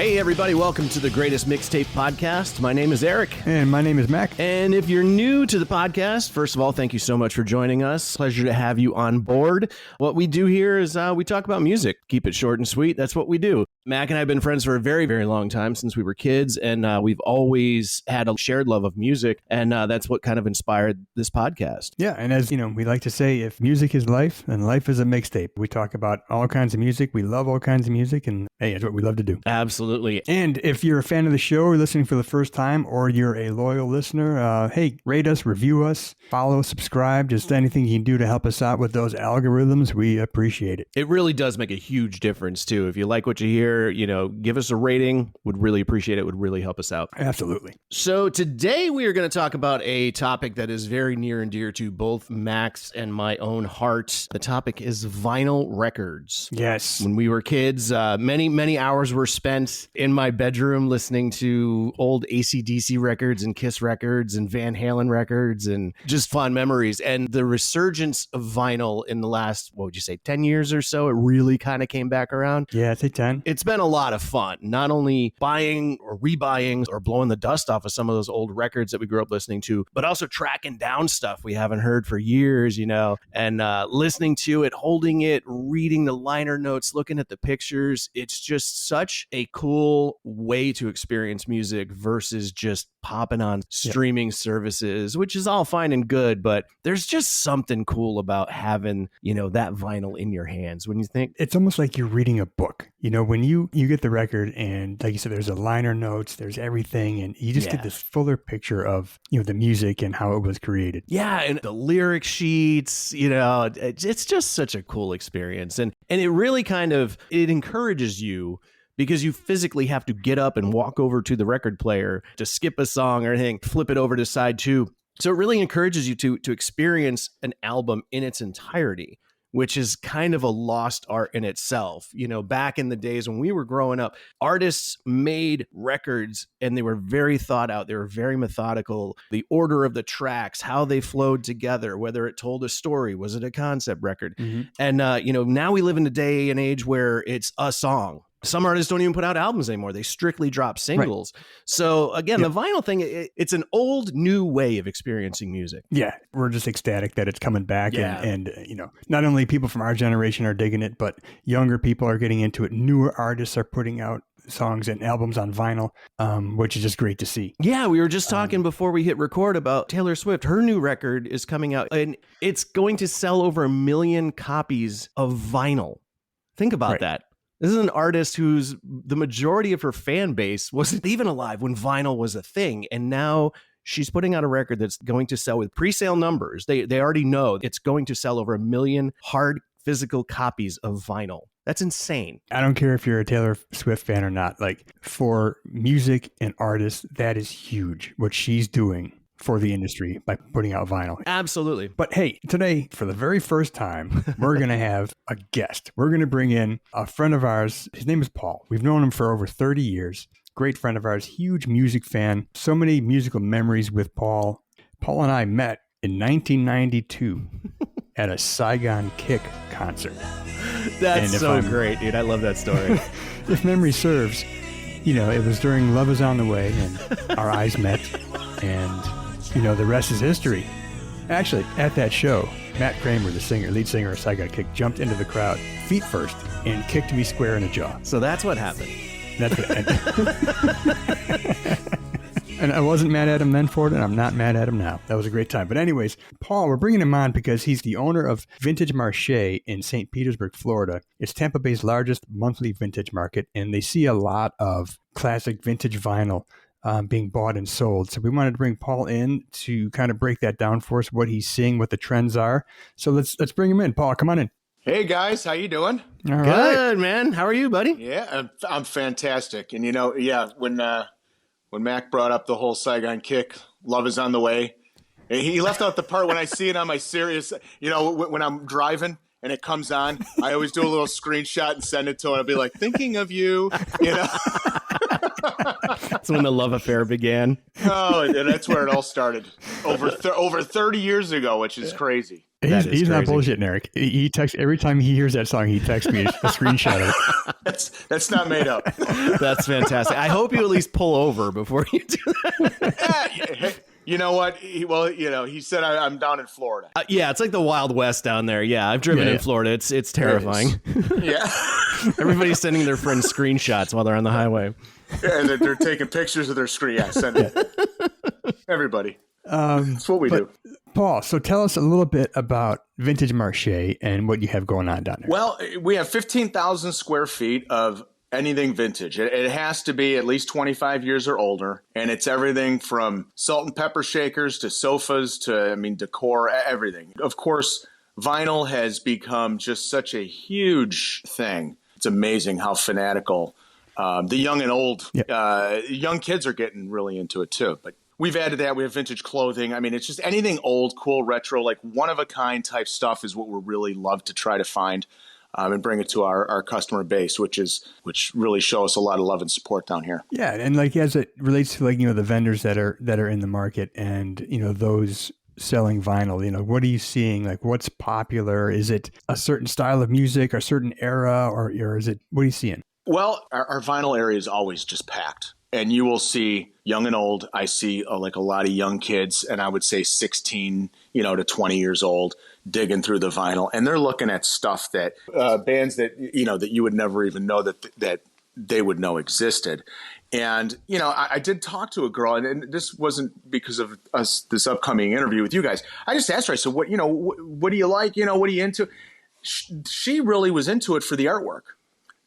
Hey, everybody, welcome to the Greatest Mixtape Podcast. My name is Eric. And my name is Mac. And if you're new to the podcast, first of all, thank you so much for joining us. Pleasure to have you on board. What we do here is we talk about music. Keep it short and sweet. That's what we do. Mac and I have been friends for a very, very long time, since we were kids, and we've always had a shared love of music, and that's what kind of inspired this podcast. Yeah, and as you know, we like to say, if music is life, then life is a mixtape. We talk about all kinds of music. We love all kinds of music, and hey, it's what we love to do. Absolutely. And if you're a fan of the show or listening for the first time, or you're a loyal listener, hey, rate us, review us, follow, subscribe, just anything you can do to help us out with those algorithms. We appreciate it. It really does make a huge difference, too. If you like what you hear, give us a rating. Would really appreciate it. Would really help us out. Absolutely. So today we are going to talk about a topic that is very near and dear to both Max and my own heart. The topic is vinyl records. Yes. When we were kids, many hours were spent in my bedroom listening to old AC/DC records and Kiss records and Van Halen records, and just fond memories. And the resurgence of vinyl in the last, what would you say, 10 years or so, it really kind of came back around. Yeah, I'd say 10. It's been a lot of fun, not only buying or rebuying or blowing the dust off of some of those old records that we grew up listening to, but also tracking down stuff we haven't heard for years, and listening to it, holding it, reading the liner notes, looking at the pictures. It's just such a cool way to experience music versus just popping on streaming services, which is all fine and good, but there's just something cool about having, that vinyl in your hands. When you think it's almost like you're reading a book, when you get the record, and like you said, there's a liner notes, there's everything, and you just get this fuller picture of, the music and how it was created. Yeah. And the lyric sheets, it's just such a cool experience. And it really it encourages you, because you physically have to get up and walk over to the record player to skip a song or anything, flip it over to side two. So it really encourages you to experience an album in its entirety, which is kind of a lost art in itself. Back in the days when we were growing up, artists made records and they were very thought out. They were very methodical. The order of the tracks, how they flowed together, whether it told a story, was it a concept record? Mm-hmm. And, now we live in a day and age where it's a song. Some artists don't even put out albums anymore. They strictly drop singles. Right. So again, the vinyl thing, it's an old new way of experiencing music. Yeah. We're just ecstatic that it's coming back. Yeah. And not only people from our generation are digging it, but younger people are getting into it. Newer artists are putting out songs and albums on vinyl, which is just great to see. Yeah, we were just talking before we hit record about Taylor Swift. Her new record is coming out, and it's going to sell over 1 million copies of vinyl. Think about that. This is an artist whose the majority of her fan base wasn't even alive when vinyl was a thing. And now she's putting out a record that's going to sell with pre-sale numbers. They already know it's going to sell over 1 million hard physical copies of vinyl. That's insane. I don't care if you're a Taylor Swift fan or not. Like, for music and artists, that is huge, what she's doing for the industry by putting out vinyl. Absolutely. But hey, today, for the very first time, we're going to have a guest. We're going to bring in a friend of ours. His name is Paul. We've known him for over 30 years. Great friend of ours, huge music fan. So many musical memories with Paul. Paul and I met in 1992 at a Saigon Kick concert. That's so great, dude. I love that story. If memory serves, it was during Love Is On The Way, and our eyes met, and the rest is history. Actually, at that show, Matt Kramer, the lead singer of Saigon Kick, jumped into the crowd, feet first, and kicked me square in the jaw. So that's what happened. That's what And I wasn't mad at him then for it, and I'm not mad at him now. That was a great time. But anyways, Paul, we're bringing him on because he's the owner of Vintage Marché in St. Petersburg, Florida. It's Tampa Bay's largest monthly vintage market, and they see a lot of classic vintage vinyl being bought and sold. So we wanted to bring Paul in to kind of break that down for us, what he's seeing, what the trends are. So let's bring him in. Paul, come on in. Hey guys, how you doing? All right. Good, man. How are you, buddy? Yeah, I'm fantastic. And when Mac brought up the whole Saigon Kick, Love Is On The Way, he left out the part when I see it on my Sirius, when I'm driving and it comes on, I always do a little screenshot and send it to him. I'll be like, thinking of you, That's when the love affair began. Oh, and that's where it all started over 30 years ago, which is crazy. He's not bullshitting, Eric. He texts every time he hears that song. He texts me a screenshot of it. That's not made up. That's fantastic. I hope you at least pull over before you do that. You know what? He said I'm down in Florida. Yeah, it's like the Wild West down there. Yeah, I've driven in Florida. It's terrifying. Yeah. Everybody's sending their friends screenshots while they're on the highway. Yeah, and they're taking pictures of their screen. Yeah, send it. Everybody. That's what we do. Paul, so tell us a little bit about Vintage Marche and what you have going on down there. Well, we have 15,000 square feet of anything vintage. It has to be at least 25 years or older. And it's everything from salt and pepper shakers to sofas to, decor, everything. Of course, vinyl has become just such a huge thing. It's amazing how fanatical the young and old, young kids are getting really into it too. But we've added that. We have vintage clothing. It's just anything old, cool, retro, like one-of-a-kind type stuff is what we really love to try to find and bring it to our customer base, which really show us a lot of love and support down here. Yeah, and like as it relates to the vendors that are in the market and those selling vinyl, what are you seeing? Like what's popular? Is it a certain style of music, or a certain era, or is it, what are you seeing? Well, our vinyl area is always just packed. And you will see young and old. I see like a lot of young kids, and I would say 16, to 20 years old, digging through the vinyl, and they're looking at stuff that bands that that you would never even know that they would know existed. And I did talk to a girl, and this wasn't because of this upcoming interview with you guys. I just asked her. I said, "What what do you like? What are you into?" She really was into it for the artwork.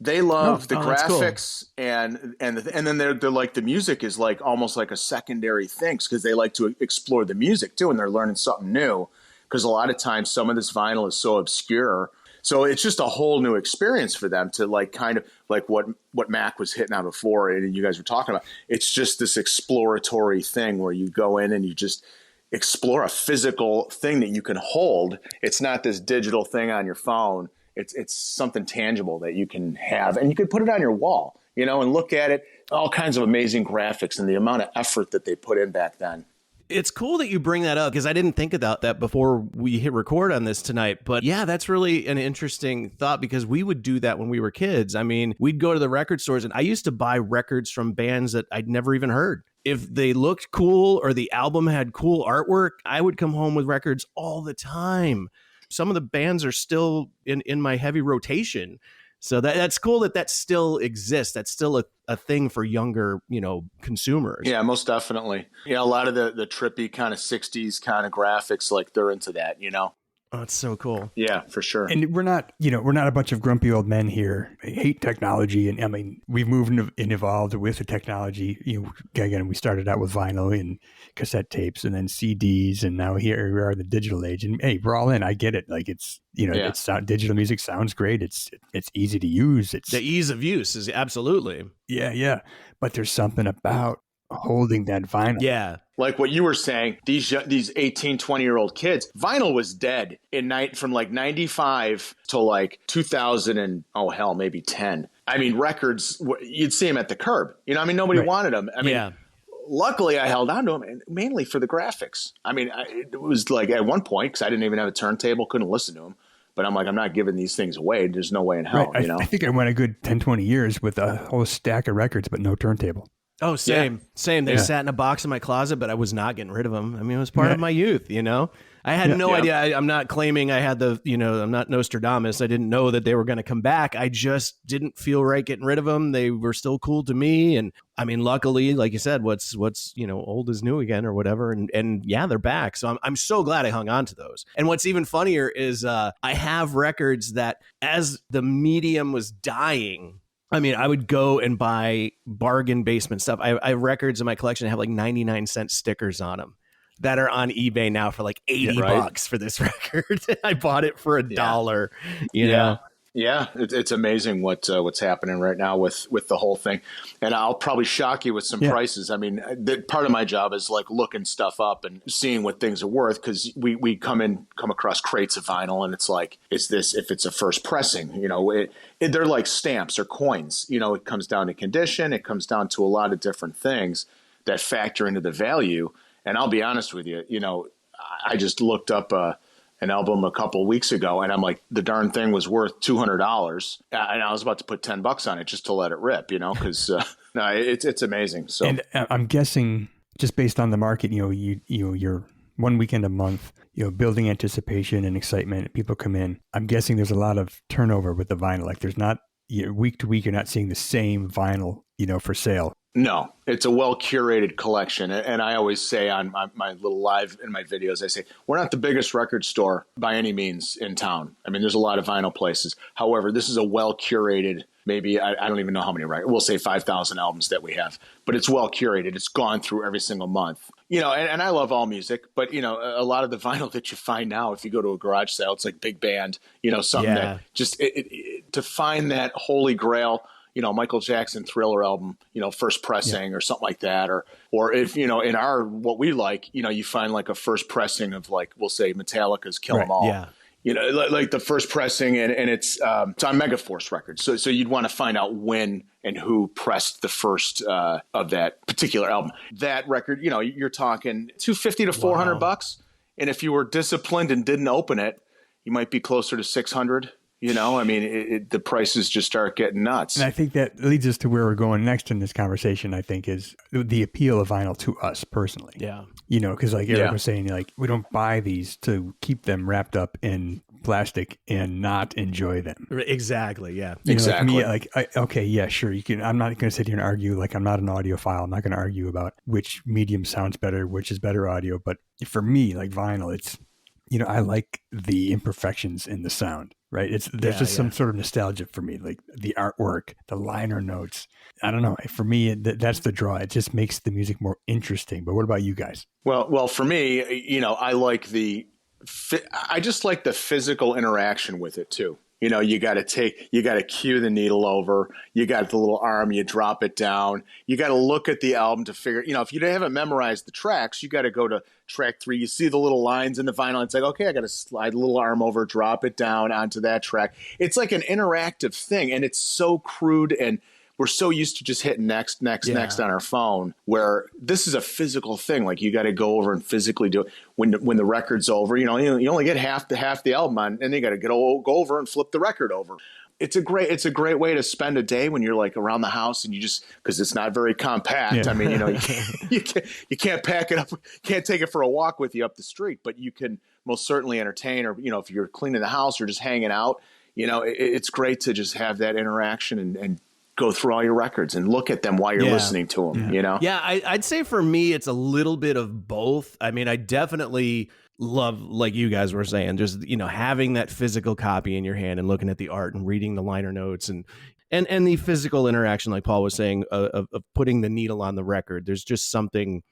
They love the graphics, cool. and then they're like, the music is like almost like a secondary thing because they like to explore the music too, and they're learning something new because a lot of times some of this vinyl is so obscure. So it's just a whole new experience for them to like kind of like what Mac was hitting on before and you guys were talking about. It's just this exploratory thing where you go in and you just explore a physical thing that you can hold. It's not this digital thing on your phone. It's something tangible that you can have, and you could put it on your wall, and look at it. All kinds of amazing graphics and the amount of effort that they put in back then. It's cool that you bring that up because I didn't think about that before we hit record on this tonight. But yeah, that's really an interesting thought because we would do that when we were kids. We'd go to the record stores and I used to buy records from bands that I'd never even heard. If they looked cool or the album had cool artwork, I would come home with records all the time. Some of the bands are still in my heavy rotation. So that's cool that still exists. That's still a thing for younger, consumers. Yeah, most definitely. Yeah, a lot of the trippy kind of 60s kind of graphics, like they're into that, Oh, it's so cool. Yeah, for sure. And we're not a bunch of grumpy old men here. I hate technology. And we've moved and evolved with the technology. Again, we started out with vinyl and cassette tapes and then CDs. And now here we are in the digital age. And hey, we're all in. I get it. Like it's, digital music sounds great. It's easy to use. It's the ease of use is absolutely. Yeah. But there's something about holding that vinyl. Yeah. Like what you were saying, these 18, 20-year-old kids, vinyl was dead from like 95 to like 2000 and, maybe 10. Records, you'd see them at the curb. Nobody wanted them. Luckily, I held on to them, and mainly for the graphics. It was like at one point, because I didn't even have a turntable, couldn't listen to them. But I'm like, I'm not giving these things away. There's no way in hell, right. I think I went a good 10, 20 years with a whole stack of records, but no turntable. Oh, same. They sat in a box in my closet, but I was not getting rid of them. It was part of my youth, I had no idea. I'm not claiming I had I'm not Nostradamus. I didn't know that they were going to come back. I just didn't feel right getting rid of them. They were still cool to me. And luckily, like you said, what's old is new again or whatever. And yeah, they're back. So I'm so glad I hung on to those. And what's even funnier is I have records that as the medium was dying, I would go and buy bargain basement stuff. I have records in my collection that have like 99-cent stickers on them that are on eBay now for like $80 for this record. I bought it for $1, you know? Yeah, it's amazing what's happening right now with the whole thing. And I'll probably shock you with some prices. Part of my job is like looking stuff up and seeing what things are worth because we come across crates of vinyl and it's like, if it's a first pressing, they're like stamps or coins. It comes down to condition. It comes down to a lot of different things that factor into the value. And I'll be honest with you, I just looked up an an album a couple of weeks ago, and I'm like, the darn thing was worth $200, and I was about to put $10 on it just to let it rip, because no, it's amazing. So, and I'm guessing just based on the market, you're one weekend a month, building anticipation and excitement. People come in. I'm guessing there's a lot of turnover with the vinyl. Like there's not week to week, you're not seeing the same vinyl, for sale. No, it's a well-curated collection. And I always say on my little live in my videos, I say, we're not the biggest record store by any means in town. I mean, there's a lot of vinyl places. However, this is a well-curated, maybe, I don't even know how many records. We'll say 5,000 albums that we have. But it's well-curated. It's gone through every single month. And I love all music. But, a lot of the vinyl that you find now, if you go to a garage sale, it's like big band, something that just to find that holy grail, Michael Jackson Thriller album, first pressing or something like that. Or if, in our, what we like, you find like a first pressing of like, we'll say Metallica's Kill 'Em All. Yeah. Like the first pressing and it's on Megaforce Records. So you'd want to find out when and who pressed the first of that particular album. That record, you're talking $250 to $400. And if you were disciplined and didn't open it, you might be closer to $600. The prices just start getting nuts. And I think that leads us to where we're going next in this conversation, I think, is the appeal of vinyl to us personally. Yeah. Because like Eric was saying, like we don't buy these to keep them wrapped up in plastic and not enjoy them. Exactly. Yeah. Exactly. Sure. You can. I'm not going to sit here and argue. Like I'm not an audiophile. I'm not going to argue about which medium sounds better, which is better audio. But for me, like vinyl, it's I like the imperfections in the sound. Right. There's some sort of nostalgia for me, like the artwork, the liner notes. I don't know. For me, that's the draw. It just makes the music more interesting. But what about you guys? Well, for me, I like I just like the physical interaction with it too. You got to cue the needle over. You got the little arm, you drop it down. You got to look at the album to figure, if you haven't memorized the tracks, you got to go to track 3. You see the little lines in the vinyl. It's like, okay, I got to slide the little arm over, drop it down onto that track. It's like an interactive thing. And it's so crude and we're so used to just hitting next on our phone, where this is a physical thing. Like you got to go over and physically do it when the record's over. You only get half the album on, and then you got to go over and flip the record over. It's a great way to spend a day when you're like around the house and you just, because it's not very compact. Yeah. I mean, you can't pack it up, can't take it for a walk with you up the street, but you can most certainly entertain, or if you're cleaning the house or just hanging out, it's great to just have that interaction and go through all your records and look at them while you're listening to them, Yeah, I'd say for me, it's a little bit of both. I mean, I definitely love, like you guys were saying, just, having that physical copy in your hand and looking at the art and reading the liner notes and the physical interaction, like Paul was saying, of putting the needle on the record. There's just something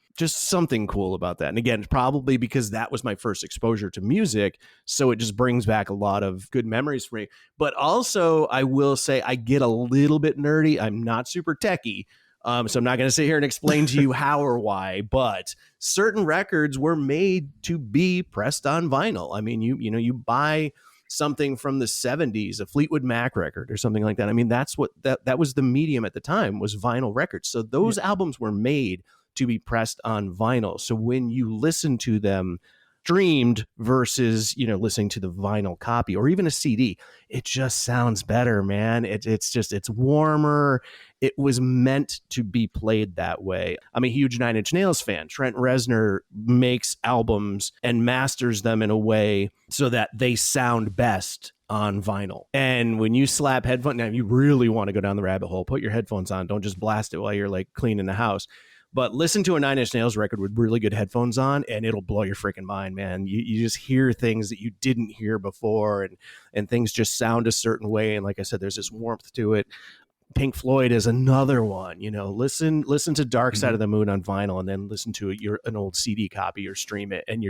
cool about that. And again, probably because that was my first exposure to music. So it just brings back a lot of good memories for me. But also, I will say I get a little bit nerdy. I'm not super techie. So I'm not going to sit here and explain to you how or why, but certain records were made to be pressed on vinyl. I mean, you buy something from the 70s, a Fleetwood Mac record or something like that. I mean, that's what that was the medium at the time, was vinyl records. So those albums were made to be pressed on vinyl. So when you listen to them streamed versus, listening to the vinyl copy or even a CD, it just sounds better, man. It's warmer. It was meant to be played that way. I'm a huge Nine Inch Nails fan. Trent Reznor makes albums and masters them in a way so that they sound best on vinyl. And when you slap headphones, now if you really want to go down the rabbit hole, put your headphones on. Don't just blast it while you're like cleaning the house. But listen to a Nine Inch Nails record with really good headphones on, and it'll blow your freaking mind, man. You just hear things that you didn't hear before, and things just sound a certain way. And like I said, there's this warmth to it. Pink Floyd is another one. Listen to Dark Side of the Moon on vinyl, and then listen to an old CD copy or stream it, and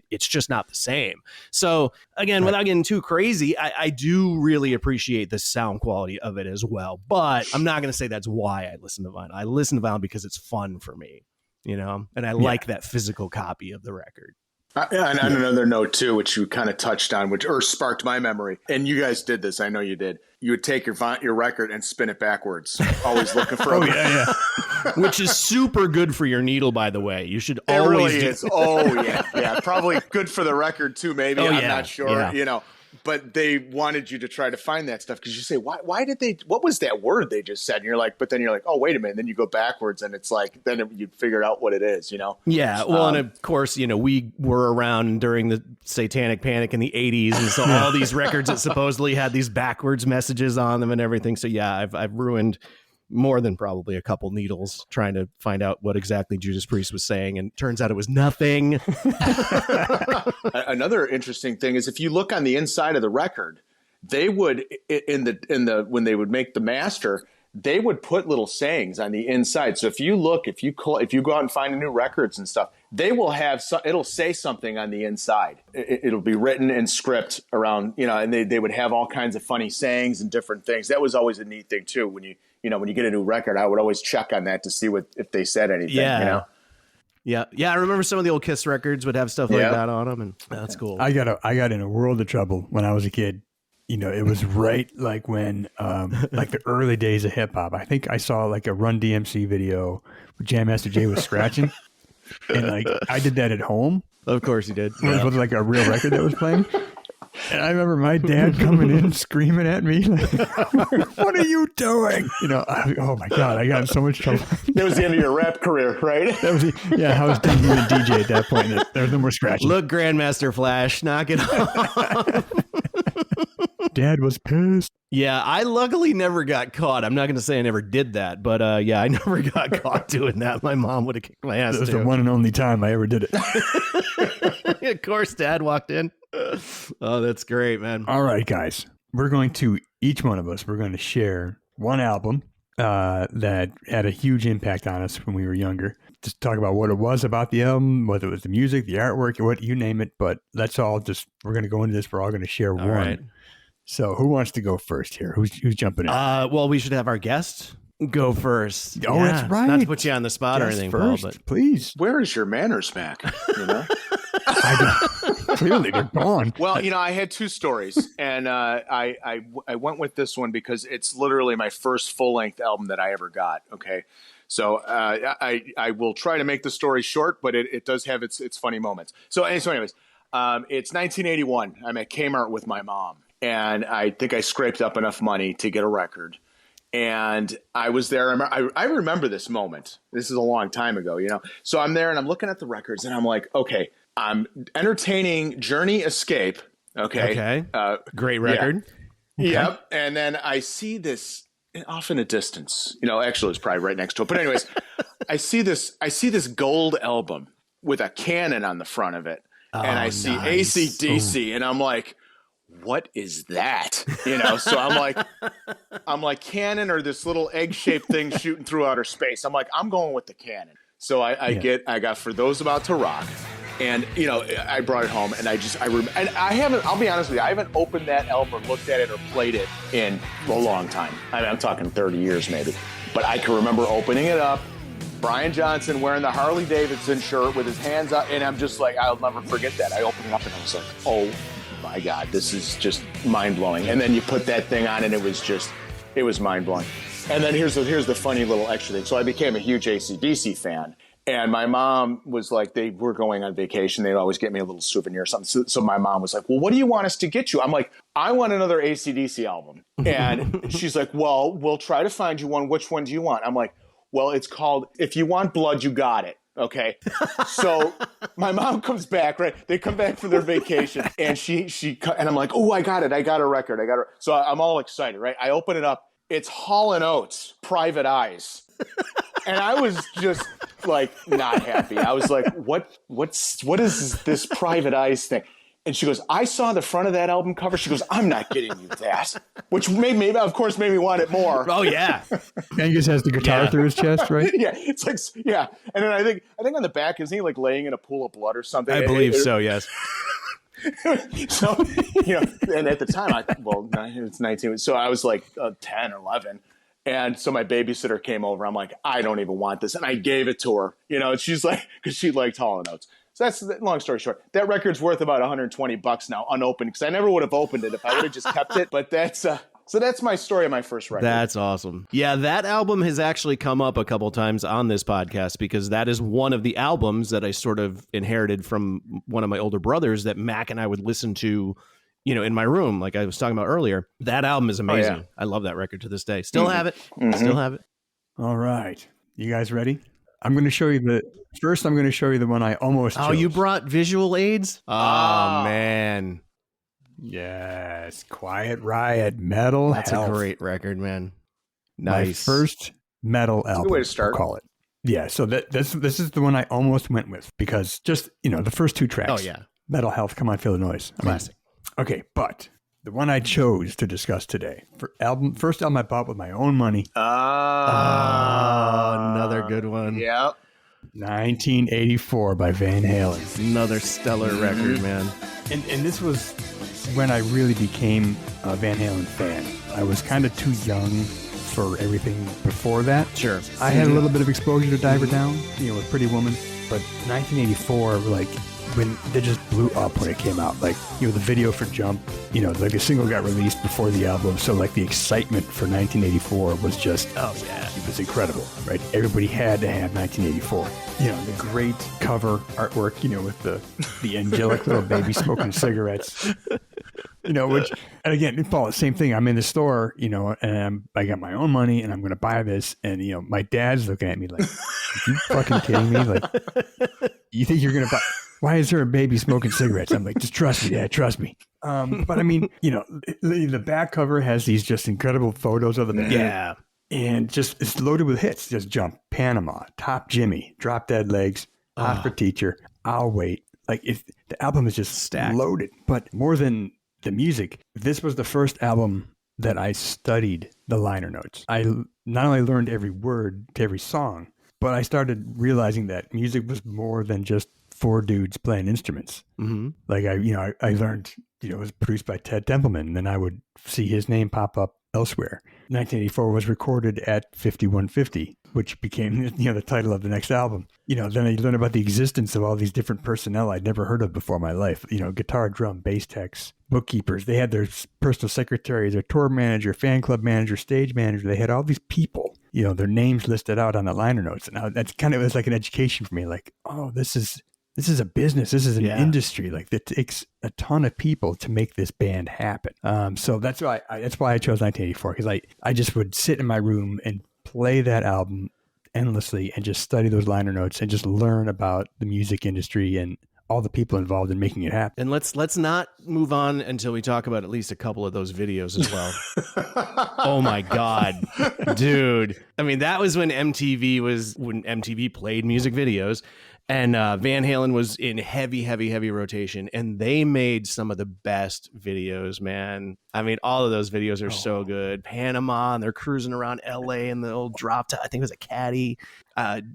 it's just not the same. So again, without getting too crazy, I do really appreciate the sound quality of it as well. But I'm not going to say that's why I listen to vinyl. I listen to vinyl because it's fun for me, and I like that physical copy of the record. And on another note too, which you kind of touched on, which sparked my memory, and you guys did this, I know you did. You would take your record and spin it backwards, always looking for. which is super good for your needle, by the way. You should It always really do. is. Oh yeah. Probably good for the record too. Maybe Oh, I'm yeah. not sure. Yeah. But they wanted you to try to find that stuff because you say, why did they? What was that word they just said? And you're like, but then you're like, oh wait a minute. Then you go backwards, and it's like then you figure out what it is. Yeah, well, and of course, we were around during the Satanic Panic in the 80s, and so all these records that supposedly had these backwards messages on them and everything. So yeah, I've ruined more than probably a couple needles trying to find out what exactly Judas Priest was saying, and turns out it was nothing. Another interesting thing is if you look on the inside of the record, they would when they would make the master, they would put little sayings on the inside. So if you go out and find new records and stuff, they will have it'll say something on the inside. It'll be written in script around, and they would have all kinds of funny sayings and different things. That was always a neat thing too. When you get a new record, I would always check on that to see if they said anything. Yeah. Yeah. I remember some of the old Kiss records would have stuff like that on them, and that's cool. I got in a world of trouble when I was a kid. It was right like when like the early days of hip hop. I think I saw like a Run DMC video where Jam Master Jay was scratching, and like I did that at home. Of course you did. It was like a real record that was playing. And I remember my dad coming in screaming at me, like, "What are you doing?" Oh my God, I got in so much trouble. That was the end of your rap career, right? That was I was done being a DJ at that point. There was no more scratching. Look, Grandmaster Flash, knock it off. Dad was pissed. Yeah, I luckily never got caught. I'm not going to say I never did that, but I never got caught doing that. My mom would have kicked my ass. That was too. the one and only time I ever did it. Of course, Dad walked in. Oh, that's great, man. All right, guys. We're going to, each one of us, we're going to share one album that had a huge impact on us when we were younger. Just talk about what it was about the album, whether it was the music, the artwork, what you name it. But let's all we're going to go into this. We're all going to share one. Right. So who wants to go first here? Who's jumping in? Well, we should have our guest go first. Oh, that's right. Not to put you on the spot or Guest anything, first, Paul, but please. Where is your manners, Mac? Clearly, they're gone. Well, I had two stories, and I went with this one because it's literally my first full-length album that I ever got, okay? So I will try to make the story short, but it does have its funny moments. So anyways, it's 1981. I'm at Kmart with my mom, and I think I scraped up enough money to get a record. And I was there. I remember this moment. This is a long time ago, So I'm there, and I'm looking at the records, and I'm like, okay, I'm entertaining Journey Escape. Okay. Great record. Yeah. Okay. Yep. And then I see this off in a distance, actually it's probably right next to it. But anyways, I see this gold album with a cannon on the front of it. And I see nice. AC/DC, and I'm like, what is that? So I'm like cannon or this little egg-shaped thing shooting through outer space. I'm like, I'm going with the cannon. So I got For Those About to Rock. And, I brought it home, and I'll be honest with you, I haven't opened that album or looked at it or played it in a long time. I'm talking 30 years maybe. But I can remember opening it up, Brian Johnson wearing the Harley Davidson shirt with his hands up, and I'm just like, I'll never forget that. I opened it up, and I was like, oh my God, this is just mind-blowing. And then you put that thing on, and it was mind-blowing. And then here's the funny little extra thing. So I became a huge AC/DC fan. And my mom was like, they were going on vacation. They'd always get me a little souvenir or something. So my mom was like, well, what do you want us to get you? I'm like, I want another AC/DC album. And she's like, well, we'll try to find you one. Which one do you want? I'm like, well, it's called If You Want Blood, You Got It. Okay. So my mom comes back, right? They come back from their vacation, and and I'm like, oh, I got it. I got a record. So I'm all excited, right? I open it up. It's Hall & Oates, Private Eyes. And I was just like not happy. I was like, what is this Private Eyes thing? And she goes, I saw the front of that album cover. She goes, I'm not getting you that. Which made me want it more. Oh, yeah. Angus has the guitar through his chest, right? Yeah. It's like, yeah. And then I think on the back, isn't he like laying in a pool of blood or something? I believe so, yes. So, and at the time, it's 19. So I was like 10 or 11. And so my babysitter came over. I'm like, I don't even want this. And I gave it to her, and she's like, because she liked Hall & Oates. So that's long story short. That record's worth about $120 now, unopened, because I never would have opened it if I would have just kept it. But that's So that's my story of my first record. That's awesome. Yeah, that album has actually come up a couple times on this podcast because that is one of the albums that I sort of inherited from one of my older brothers that Mac and I would listen to, in my room, like I was talking about earlier. That album is amazing. Yeah. I love that record to this day. Still have it. Still have it. All right. You guys ready? I'm going to show you the one I almost chose. Oh, you brought visual aids? Oh, man. Yes. Quiet Riot, Metal That's Health. a great record, man. Nice. My first metal album. Good way to start. We'll call it. Yeah, so this is the one I almost went with because just, the first two tracks. Oh, yeah. Metal Health, Come On Feel the Noise. Classic. Okay, but the one I chose to discuss today, first album I bought with my own money. Another good one. Yep. 1984 by Van Halen. Another stellar record, man. And this was when I really became a Van Halen fan. I was kind of too young for everything before that. Sure. I had a little bit of exposure to Diver Down, with Pretty Woman, but 1984, when they just blew up when it came out, the video for Jump, the single got released before the album, so the excitement for 1984 was just, it was incredible, right? Everybody had to have 1984. The great cover artwork, with the angelic little baby smoking cigarettes. Which, and again, Paul, the same thing. I'm in the store, and I got my own money and I'm going to buy this. And, my dad's looking at me like, are you fucking kidding me? Like, you think you're going to buy, why is there a baby smoking cigarettes? I'm like, just trust me, Dad, trust me. But I mean, the back cover has these just incredible photos of the band. Yeah. And just, it's loaded with hits. Just Jump, Panama, Top Jimmy, Drop Dead Legs, Hot for Teacher, I'll Wait. The album is just Stacked. Loaded. But more than the music, this was the first album that I studied the liner notes. I not only learned every word to every song, but I started realizing that music was more than just four dudes playing instruments. Mm-hmm. I learned, it was produced by Ted Templeman, and then I would see his name pop up elsewhere. 1984 was recorded at 5150, which became, the title of the next album. Then I learned about the existence of all these different personnel I'd never heard of before in my life. Guitar, drum, bass techs, bookkeepers. They had their personal secretary, their tour manager, fan club manager, stage manager. They had all these people, their names listed out on the liner notes. And that's kind of, it was like an education for me. Like, oh, this is a business. This is an industry. It takes a ton of people to make this band happen. So that's why I chose 1984, because I just would sit in my room and play that album endlessly and just study those liner notes and just learn about the music industry and all the people involved in making it happen. And let's not move on until we talk about at least a couple of those videos as well. Oh my God, dude. I mean, that was when MTV played music videos. And Van Halen was in heavy rotation, and they made some of the best videos, man. I mean, all of those videos are so good. Panama, and they're cruising around LA in the old drop top. I think it was a Caddy.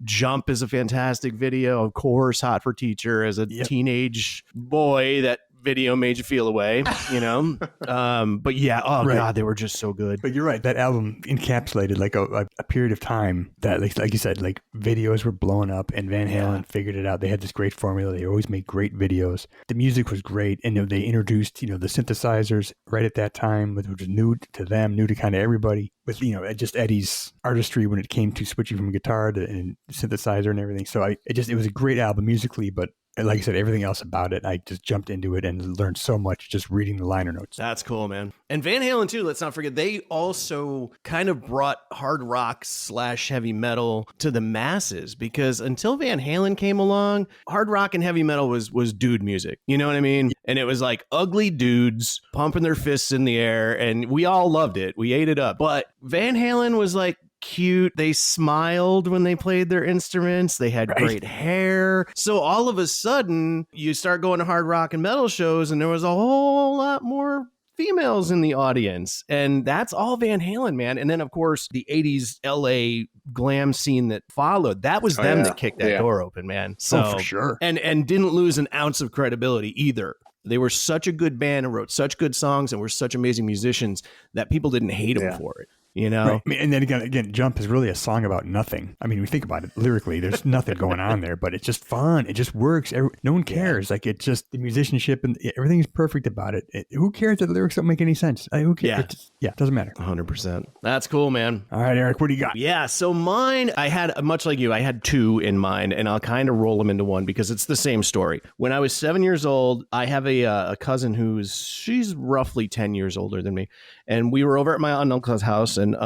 Jump is a fantastic video. Of course, Hot for Teacher as a teenage boy. That video made you feel away, but yeah, God, they were just so good. But you're right, that album encapsulated a period of time that, like you said, videos were blowing up, and Van Halen figured it out. They had this great formula. They always made great videos. The music was great, and they introduced the synthesizers right at that time, which was new to them, new to kind of everybody, with just Eddie's artistry when it came to switching from guitar to synthesizer and everything. So it was a great album musically, but like I said, everything else about it, I just jumped into it and learned so much just reading the liner notes. That's cool, man. And Van Halen, too, let's not forget, they also kind of brought hard rock / heavy metal to the masses, because until Van Halen came along, hard rock and heavy metal was dude music. You know what I mean? And it was like ugly dudes pumping their fists in the air, and we all loved it. We ate it up. But Van Halen was like cute. They smiled when they played their instruments. They had great hair. So all of a sudden, you start going to hard rock and metal shows, and there was a whole lot more females in the audience. And that's all Van Halen, man. And then, of course, the 80s LA glam scene that followed, that was them that kicked that door open, man. So for sure. And didn't lose an ounce of credibility either. They were such a good band and wrote such good songs and were such amazing musicians that people didn't hate them for it. you know? Right. I mean, and then again, Jump is really a song about nothing. I mean, we think about it lyrically, there's nothing going on there, but it's just fun. It just works. No one cares. Like, it's just the musicianship and everything's perfect about it. Who cares that the lyrics don't make any sense? Who cares? It doesn't matter. 100%. That's cool, man. All right, Eric, what do you got? Yeah, so mine, I had, much like you, I had two in mind, and I'll kind of roll them into one because it's the same story. When I was 7 years old, I have a cousin she's roughly 10 years older than me, and we were over at my aunt and uncle's house, and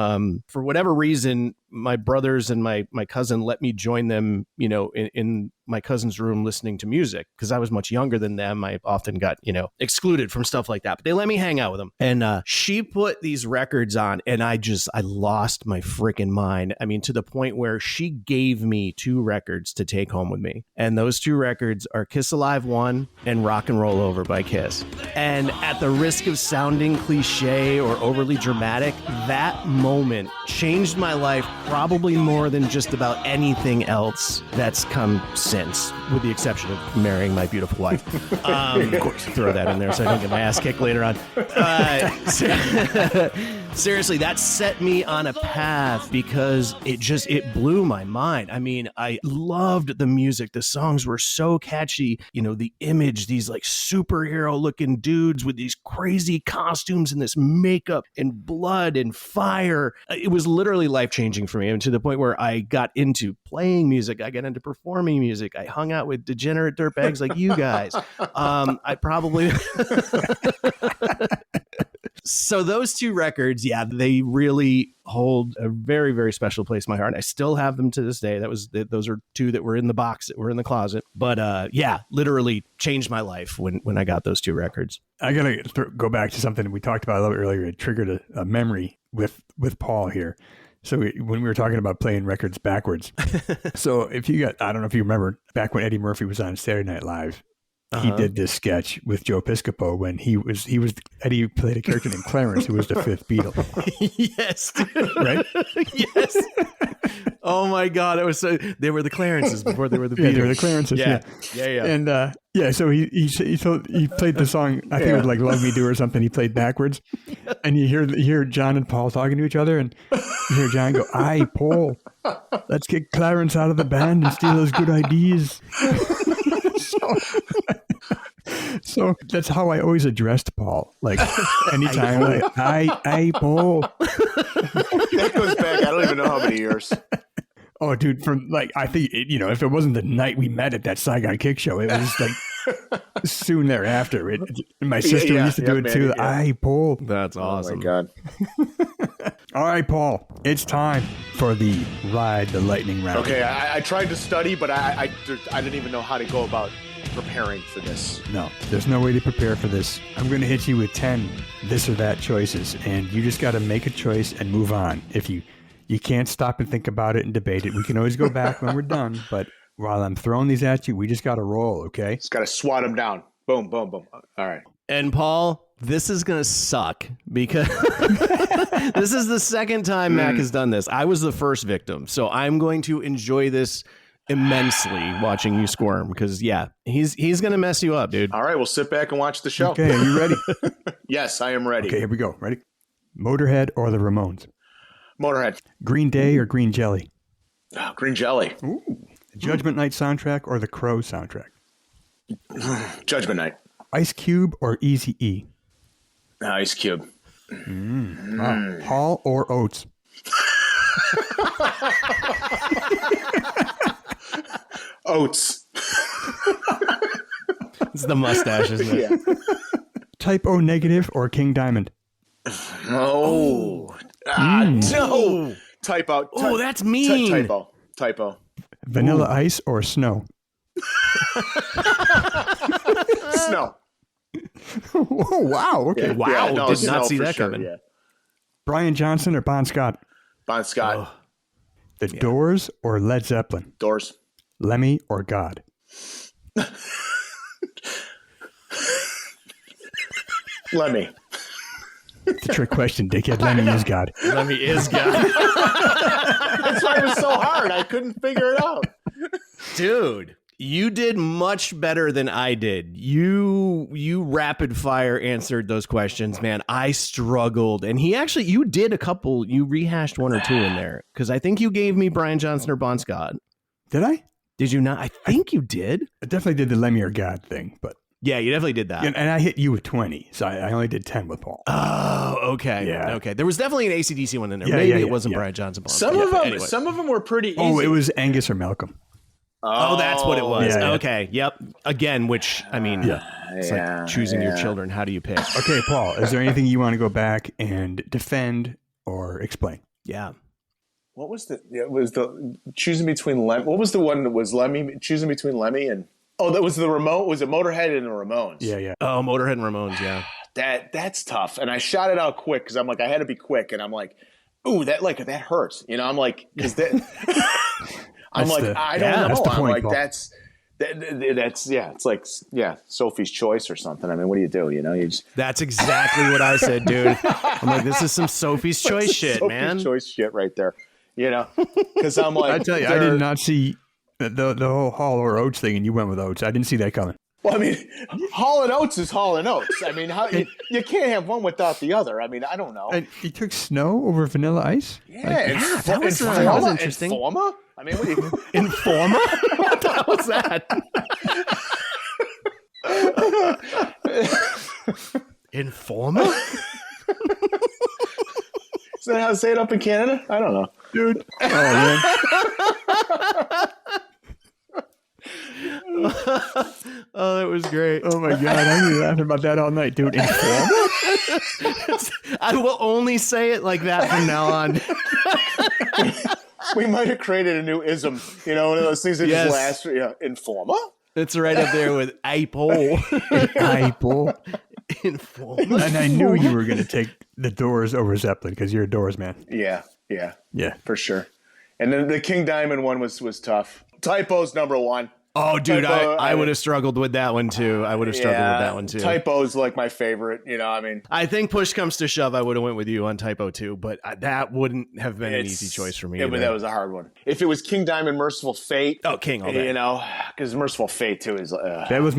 for whatever reason, my brothers and my cousin let me join them, you know, in my cousin's room listening to music because I was much younger than them. I often got, you know, excluded from stuff like that, but they let me hang out with them. And she put these records on, and I lost my freaking mind. I mean, to the point where she gave me 2 records to take home with me. And those 2 records are Kiss Alive 1 and Rock and Roll Over by Kiss. And at the risk of sounding cliche or overly dramatic, that moment changed my life probably more than just about anything else that's come since, with the exception of marrying my beautiful wife. Of course, throw that in there so I don't get my ass kicked later on. Seriously, that set me on a path because it blew my mind. I mean, I loved the music. The songs were so catchy. You know, the image, these like superhero looking dudes with these crazy costumes and this makeup and blood and fire. It was literally life-changing for me, and to the point where I got into playing music. I got into performing music. I hung out with degenerate dirtbags like you guys. I probably... So those 2 records, yeah, they really hold a very, very special place in my heart. I still have them to this day. Those are 2 that were in the box that were in the closet. But yeah, literally changed my life when I got those 2 records. I got to go back to something we talked about a little earlier. It triggered a memory with Paul here. So when we were talking about playing records backwards. So I don't know if you remember, back when Eddie Murphy was on Saturday Night Live, he did this sketch with Joe Piscopo when Eddie played a character named Clarence, who was the 5th Beatle. Yes, dude. Right? Yes. Oh my God! It was they were the Clarences before they were the Beatles. Yeah, they were the Clarences. Yeah. And so he played the song. I think it was like "Love Me Do" or something. He played backwards, and you hear John and Paul talking to each other, and you hear John go, "Aye, Paul, let's get Clarence out of the band and steal his good ideas." So that's how I always addressed Paul. Like anytime, like, "Aye, Paul." That goes back, I don't even know how many years. Oh, dude, from like, I think, if it wasn't the night we met at that Saigon Kick show, it was like soon thereafter. My sister used to do it too. Yeah. "Aye, Paul." That's awesome. Oh my God. All right, Paul, it's time for the Ride the Lightning round. Okay, I tried to study, but I didn't even know how to go about preparing for this. No, there's no way to prepare for this. I'm going to hit you with 10 this or that choices, and you just got to make a choice and move on. If you can't stop and think about it and debate it, we can always go back when we're done. But while I'm throwing these at you, we just got to roll, okay? Just got to swat them down. Boom, boom, boom. All right. And Paul, this is going to suck because this is the second time Mac has done this. I was the first victim, so I'm going to enjoy this immensely watching you squirm because, yeah, he's going to mess you up, dude. All right, we'll sit back and watch the show. Okay, are you ready? Yes, I am ready. Okay, here we go. Ready? Motorhead or the Ramones? Motorhead. Green Day or Green Jelly? Oh, Green Jelly. Ooh. Judgment Night soundtrack or the Crow soundtrack? Judgment Night. Ice Cube or Eazy-E? Ice Cube. Wow. Hall or Oates? Oates. It's the mustache, isn't it? Yeah. Type O Negative or King Diamond? Oh. No. Type out. Oh, that's mean. Typo. Vanilla Ice or Snow? Snow. Oh, wow. Okay. Yeah. Wow, Yeah, no, did Snow not see for that sure, coming. Yeah. Brian Johnson or Bon Scott? Bon Scott. The Doors or Led Zeppelin? Doors. Lemmy or God? Lemmy. It's a trick question, dickhead. Lemmy is God. Lemmy is God. That's why it was so hard. I couldn't figure it out. Dude. You did much better than I did. You rapid fire answered those questions, man. I struggled. And you did a couple, you rehashed one or two in there. Because I think you gave me Brian Johnson or Bon Scott. Did I? Did you not? I think you did. I definitely did the Lemmy or God thing, but. Yeah, you definitely did that. And I hit you with 20, so I only did 10 with Paul. Oh, okay. Yeah. Okay. There was definitely an AC/DC one in there. Yeah, Maybe yeah, it wasn't yeah. Brian Johnson. Bon Some Scott. of them, Anyway. some of them were pretty easy. Oh, it was Angus or Malcolm. Oh, that's what it was. Yeah, yeah. Okay. Yep. Again, which, I mean, it's like choosing your children. How do you pick? Okay, Paul, is there anything you want to go back and defend or explain? Yeah. What was the? It was the choosing between Lemmy. What was the one that was Lemmy choosing between Lemmy and? Oh, that was the remote. Was it Motorhead and the Ramones? Yeah, yeah. Oh, Motorhead and Ramones. Yeah. That's tough. And I shot it out quick because I'm like I had to be quick, and I'm like, ooh, that hurts. You know, I'm like because that. I'm like I don't know. That's the I'm point, like Paul. that's it's like Sophie's Choice or something. I mean, what do? You know, you just That's exactly what I said, dude. I'm like, this is some Sophie's Choice shit, Sophie's man. Choice shit right there. You know, because I'm like I tell you, I did not see the whole Hall or Oates thing, and you went with Oates. I didn't see that coming. Well, I mean, Hall and Oates is Hall and Oates. I mean, how you can't have one without the other. I mean, I don't know. And he took Snow over Vanilla Ice? Yeah, that was interesting. Informa? I mean, what do you? Informa? What the hell was that? Informa? Is that how to say it up in Canada? I don't know, Dude. Oh, man. Oh, that was great. Oh, my God. I'm going to be laughing about that all night, dude. Informa? I will only say it like that from now on. We might have created a new ism. You know, one of those things that Yes. just last. Informa? It's right up there with Apple. Apple. Informa. And I knew you were going to take the Doors over Zeppelin because you're a Doors man. Yeah, Yeah. for sure. And then the King Diamond one was tough. Typo's number one. Oh, dude, Typo, I would have struggled with that one too. I would have struggled with that one too. Typo's like my favorite. You know, I mean, I think push comes to shove, I would have went with you on Typo too, but that wouldn't have been an easy choice for me. Yeah, but either. that was a hard one. If it was King Diamond, Merciful Fate. Oh, King all day. You know, because Merciful Fate too is. That was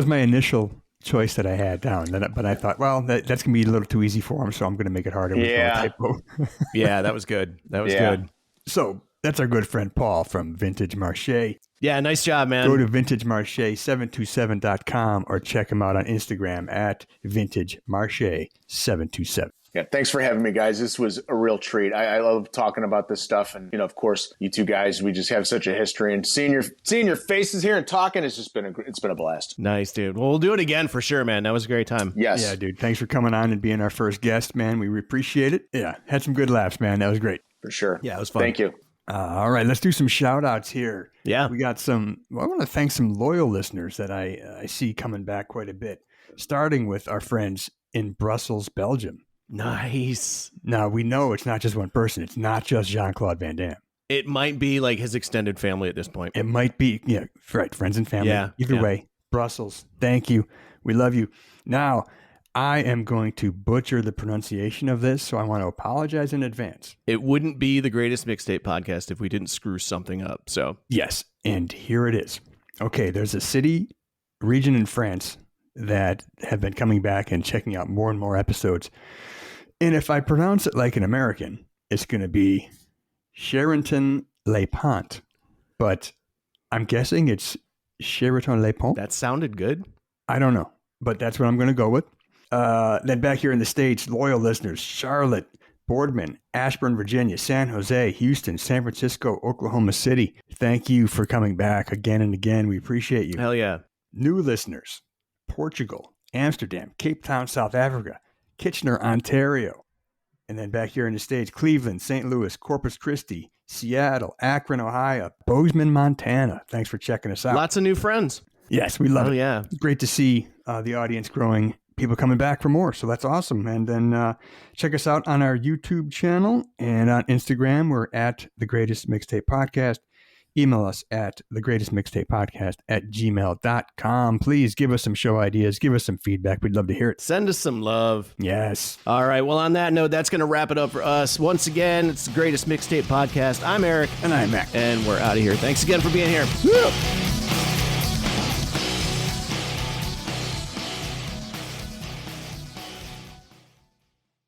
my initial choice that I had down. But I thought, well, that's going to be a little too easy for him, so I'm going to make it harder with Typo. Yeah, that was good. That was Yeah. good. So that's our good friend Paul from Vintage Marche. Yeah, nice job, man. Go to vintagemarche727.com or check him out on Instagram at vintagemarche727. Yeah, thanks for having me, guys. This was a real treat. I love talking about this stuff, and of course, you two guys, we just have such a history, and seeing your faces here and talking, it's been a blast. Nice, dude. Well, we'll do it again for sure, man. That was a great time. Yes. Yeah, dude. Thanks for coming on and being our first guest, man. We appreciate it. Yeah, had some good laughs, man. That was great. For sure. Yeah, it was fun. Thank you. All right, let's do some shout outs here. Yeah. We got I want to thank some loyal listeners that I see coming back quite a bit, starting with our friends in Brussels, Belgium. Nice. Now, we know it's not just one person. It's not just Jean-Claude Van Damme. It might be like his extended family at this point. It might be, right, friends and family. Yeah, Either yeah. way, Brussels, thank you. We love you. Now, I am going to butcher the pronunciation of this, so I want to apologize in advance. It wouldn't be the greatest mixtape podcast if we didn't screw something up. So Yes, and here it is. Okay, there's a region in France that have been coming back and checking out more and more episodes. And if I pronounce it like an American, it's going to be Charenton-le-Pont. But I'm guessing it's Charenton-le-Pont. that sounded good. I don't know, but that's what I'm going to go with. Then back here in the States, loyal listeners, Charlotte, Boardman, Ashburn, Virginia, San Jose, Houston, San Francisco, Oklahoma City. Thank you for coming back again and again. We appreciate you. Hell yeah. New listeners, Portugal, Amsterdam, Cape Town, South Africa, Kitchener, Ontario. And then back here in the States, Cleveland, St. Louis, Corpus Christi, Seattle, Akron, Ohio, Bozeman, Montana. Thanks for checking us out. Lots of new friends. Yes, we love Oh it. yeah. Great to see the audience growing, people coming back for more. So that's awesome. And then check us out on our YouTube channel and on Instagram. We're at The Greatest Mixtape Podcast. Email us at thegreatestmixtapepodcast@gmail.com. Please give us some show ideas. Give us some feedback. We'd love to hear it. Send us some love. Yes. All right. Well, on that note, that's going to wrap it up for us. Once again, it's the Greatest Mixtape Podcast. I'm Eric. And I'm Mac. And we're out of here. Thanks again for being here. Woo!